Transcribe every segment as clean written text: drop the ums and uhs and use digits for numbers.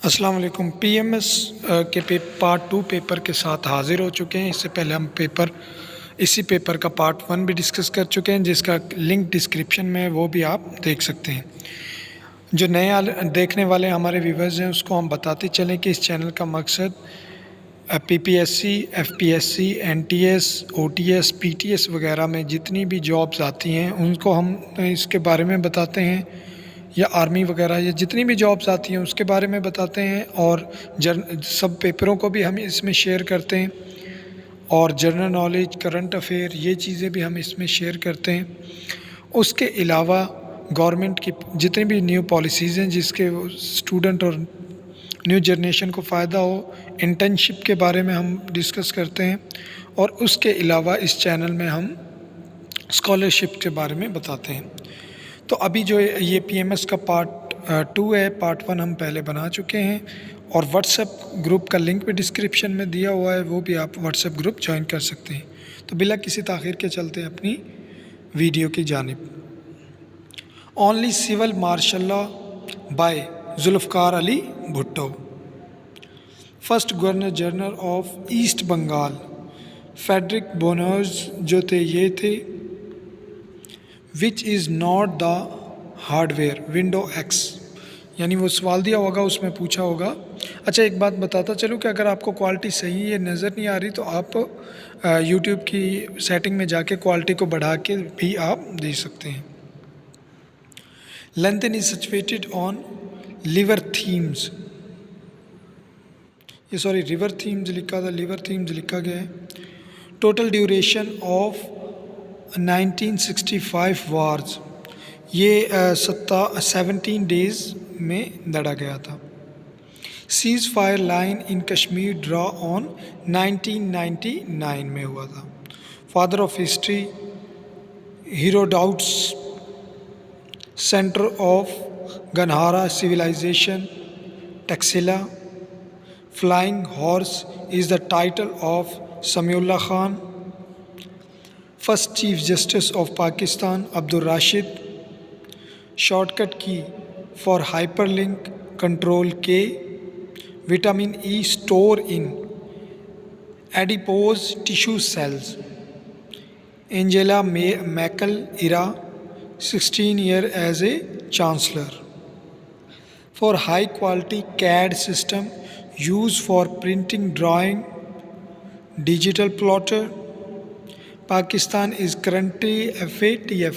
अस्सलाम वालेकुम। पीएमएस के पार्ट 2 पेपर के साथ हाज़िर हो चुके हैं। इससे पहले हम इसी पेपर का पार्ट 1 भी डिस्कस कर चुके हैं, जिसका लिंक डिस्क्रिप्शन में है, वो भी आप देख सकते हैं। जो नए देखने वाले हमारे व्यूवर्स हैं उसको हम बताते चलें कि इस चैनल का मकसद PPSC, FPSC, NTS, OTS, PTS वगैरह में जितनी भी जॉब्स आती हैं उनको हम इसके बारे में बताते हैं, या आर्मी वगैरह या जितनी भी जॉब्स आती हैं उसके बारे में बताते हैं, और सब पेपरों को भी हम इसमें शेयर करते हैं, और जनरल नॉलेज, करंट अफेयर, ये चीज़ें भी हम इसमें शेयर करते हैं। उसके अलावा गवर्नमेंट की जितनी भी न्यू पॉलिसीज़ हैं जिसके स्टूडेंट और न्यू जनरेशन को फ़ायदा हो, इंटर्नशिप के बारे में हम डिस्कस करते हैं, और उसके अलावा इस चैनल में हम स्कॉलरशिप के बारे में बताते हैं। तो अभी जो ये पीएमएस का पार्ट 2 है, पार्ट 1 हम पहले बना चुके हैं, और व्हाट्सएप ग्रुप का लिंक भी डिस्क्रिप्शन में दिया हुआ है, वो भी आप व्हाट्सएप ग्रुप ज्वाइन कर सकते हैं। तो बिला किसी ताख़ीर के चलते हैं अपनी वीडियो की जानिब। Only civil martial law by Zulfikar Ali Bhutto. First governor general of east Bengal Frederick Bourne जो थे ये थे। Which is not the hardware window X, यानी वो सवाल दिया होगा उसमें पूछा होगा। अच्छा, एक बात बताता चलूँ कि अगर आपको क्वालिटी सही है नज़र नहीं आ रही तो आप यूट्यूब की सेटिंग में जाके क्वालिटी को बढ़ा के भी आप देख सकते हैं। Lengthen is situated on liver themes, ये सॉरी रिवर थीम्स लिखा था, लिवर थीम्स लिखा गया है। टोटल ड्यूरेशन ऑफ 1965 वार्स, ये 17 डेज़ में लड़ा गया था। Ceasefire line in Kashmir draw on 1999 में हुआ था। Father of history Herodotus, centre of Gandhara civilisation Taxila. Flying horse is the title of Samiullah Khan. First chief justice of Pakistan Abdul Rashid. Shortcut key for hyperlink control K. Vitamin E store in adipose tissue cells. Angela Merkel era 16 year as a chancellor. For high quality CAD system use for printing drawing digital plotter. Pakistan is currently FATF,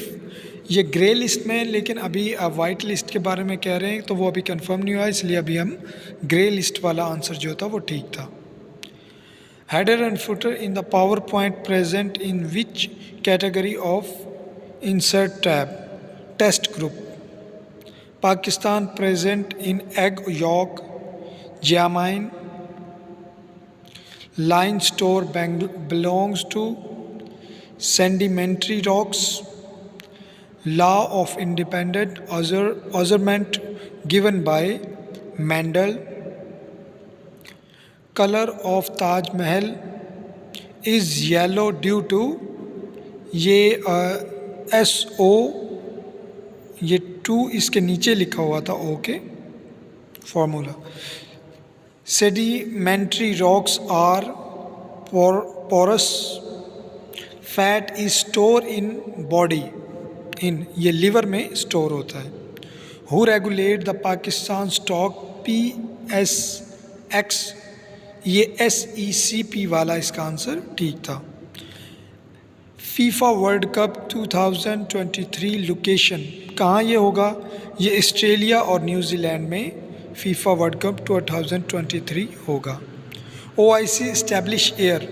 ये grey list में, लेकिन अभी white list के बारे में कह रहे हैं तो वो अभी कंफर्म नहीं हुआ, इसलिए अभी हम ग्रे लिस्ट वाला आंसर जो था वो ठीक था। Header and footer in the PowerPoint present in which category of insert tab. Text group. Pakistan present in egg yolk जामाइन। Limestone belongs to sedimentary rocks. Law of independent measurement given by Mendel. Color of Taj Mahal is yellow due to, ये SO, ये 2 इसके नीचे लिखा हुआ था O के formula. Sedimentary rocks are porous. Fat is stored in body, in ये liver में स्टोर होता है। Who regulate the Pakistan stock PSX, ये SECP वाला इसका आंसर ठीक था। फीफा वर्ल्ड कप 2023 लोकेशन कहाँ ये होगा? ये ऑस्ट्रेलिया और न्यूजीलैंड में फीफा वर्ल्ड कप 2023 होगा। OIC इस्टेब्लिश ईयर,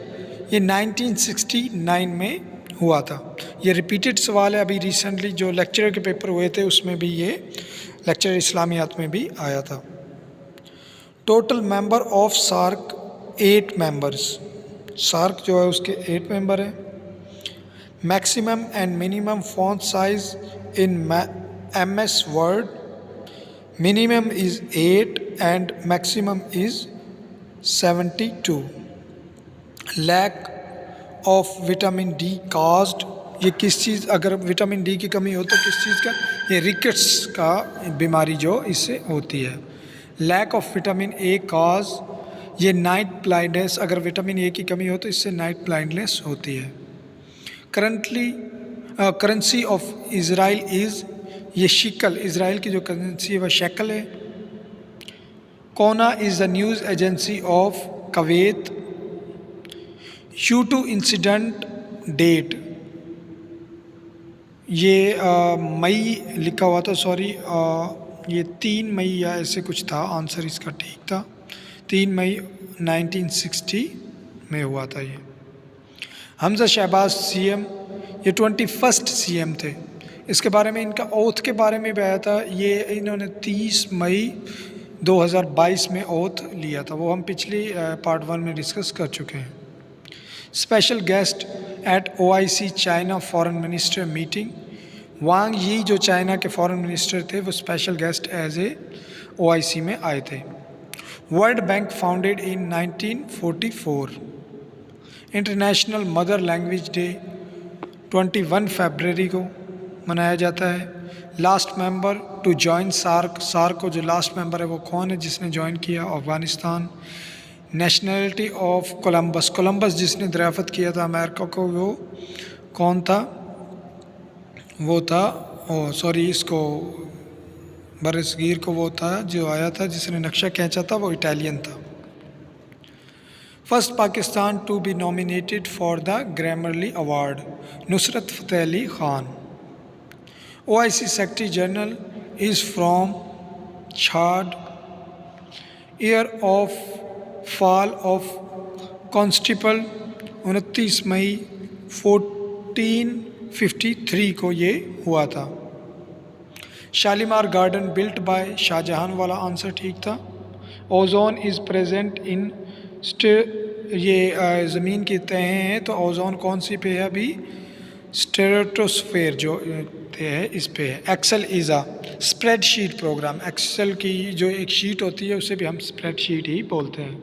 ये 1969 में हुआ था। ये रिपीटेड सवाल है, अभी रिसेंटली जो लेक्चर के पेपर हुए थे उसमें भी ये लेक्चर इस्लामियात में भी आया था। Total member of SAARC 8 members, SAARC जो है उसके 8 मेंबर हैं। Maximum and minimum font size in MS word, minimum is 8 and maximum is 72. Lack of vitamin D caused, ये किस चीज़, अगर विटामिन डी की कमी हो तो किस चीज़ का? ये रिकेट्स का बीमारी जो इससे होती है। Lack of vitamin A cause, ये नाइट ब्लाइंडनेस, अगर विटामिन ए की कमी हो तो इससे नाइट ब्लाइंडनेस होती है। करेंसी ऑफ इज़राइल इज़, ये शिकल, इज़राइल की जो करेंसी है वह शेकल है। Kuna is the news agency of Kuwait. U2 incident date, ये मई लिखा हुआ था, सॉरी ये 3 मई या ऐसे कुछ था, आंसर इसका ठीक था 3 मई 1960 में हुआ था ये। हमजा शहबाज सीएम, ये 21st सीएम थे। इसके बारे में, इनका ओथ के बारे में भी आया था, ये इन्होंने 30 मई 2022 में ओथ लिया था, वो हम पिछली पार्ट 1 में डिस्कस कर चुके हैं। Special guest at OIC China foreign minister meeting, Wang Yi जो चाइना के फॉरेन मिनिस्टर थे वो special guest as a OIC में आए थे। World Bank founded in 1944। International mother language day 21 फरवरी को मनाया जाता है। Last member to join SAARC, SAARC को जो लास्ट मेंबर है वो कौन है जिसने ज्वाइन किया? Afghanistan. Nationality of Columbus, Columbus जिसने दरियाफ़त किया था अमेरिका को, वो कौन था? वो था, सॉरी, इसको बरसगीर को वो था जो आया था जिसने नक्शा खींचा था, वो इटालियन था। First Pakistan to be nominated for the Grammy award, Nusrat Fateh Ali Khan. OIC secretary general is from Chad. Year of fall of Constantinople 29 मई 1453 को ये हुआ था। Shalimar garden built by Shahjahan वाला आंसर ठीक था। ओजोन इज़ प्रेजेंट इन ये ज़मीन की तहें हैं, तो ओजोन कौन सी पे है अभी? स्ट्रेटोस्फेयर जो है इस पे है। Excel is a spreadsheet program, Excel की जो एक शीट होती है उसे भी हम स्प्रेडशीट ही बोलते हैं।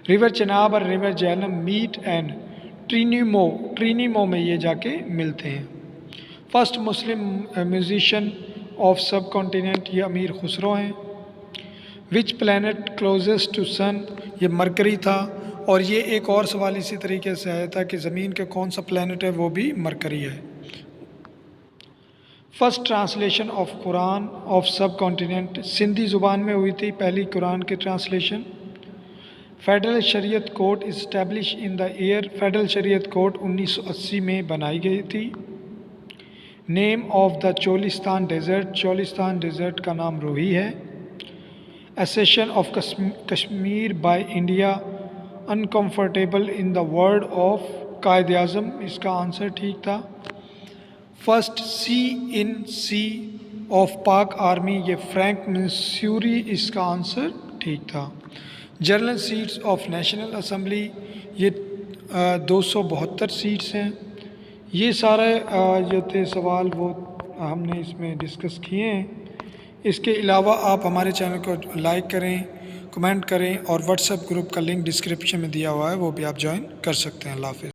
रिवर चनाब और रिवर झेलम मीट एंड ट्रिनिमो, ट्रिनिमो में ये जाके मिलते हैं। फर्स्ट मुस्लिम म्यूजिशियन ऑफ सब कॉन्टिनेंट, ये अमीर खुसरो हैं। विच प्लैनेट क्लोजेस्ट टू सन, ये मरकरी था। और ये एक और सवाल इसी तरीके से आया था कि ज़मीन का कौन सा प्लैनेट है, वो भी मरकरी है। First translation of Quran of subcontinent, Sindhi ज़ुबान में हुई थी पहली कुरान की translation. Federal Shariat court establish in the year, federal Shariat court 1980 में बनाई गई थी। Name of the Cholistan desert, Cholistan desert का नाम रोही है। Accession of Kashmir by India, uncomfortable in the word of Quaid Azam, इसका आंसर ठीक था। First C in C of Pak army, ये फ्रैंक मिसूरी, इसका आंसर ठीक था। General seats of national assembly, ये 272 सीट्स हैं। ये सारे जो थे सवाल वो हमने इसमें डिस्कस किए हैं। इसके अलावा आप हमारे चैनल को लाइक करें, कमेंट करें और व्हाट्सएप ग्रुप का लिंक डिस्क्रिप्शन में दिया हुआ है, वो भी आप ज्वाइन कर सकते हैं। अल्लाह हाफ़िज़।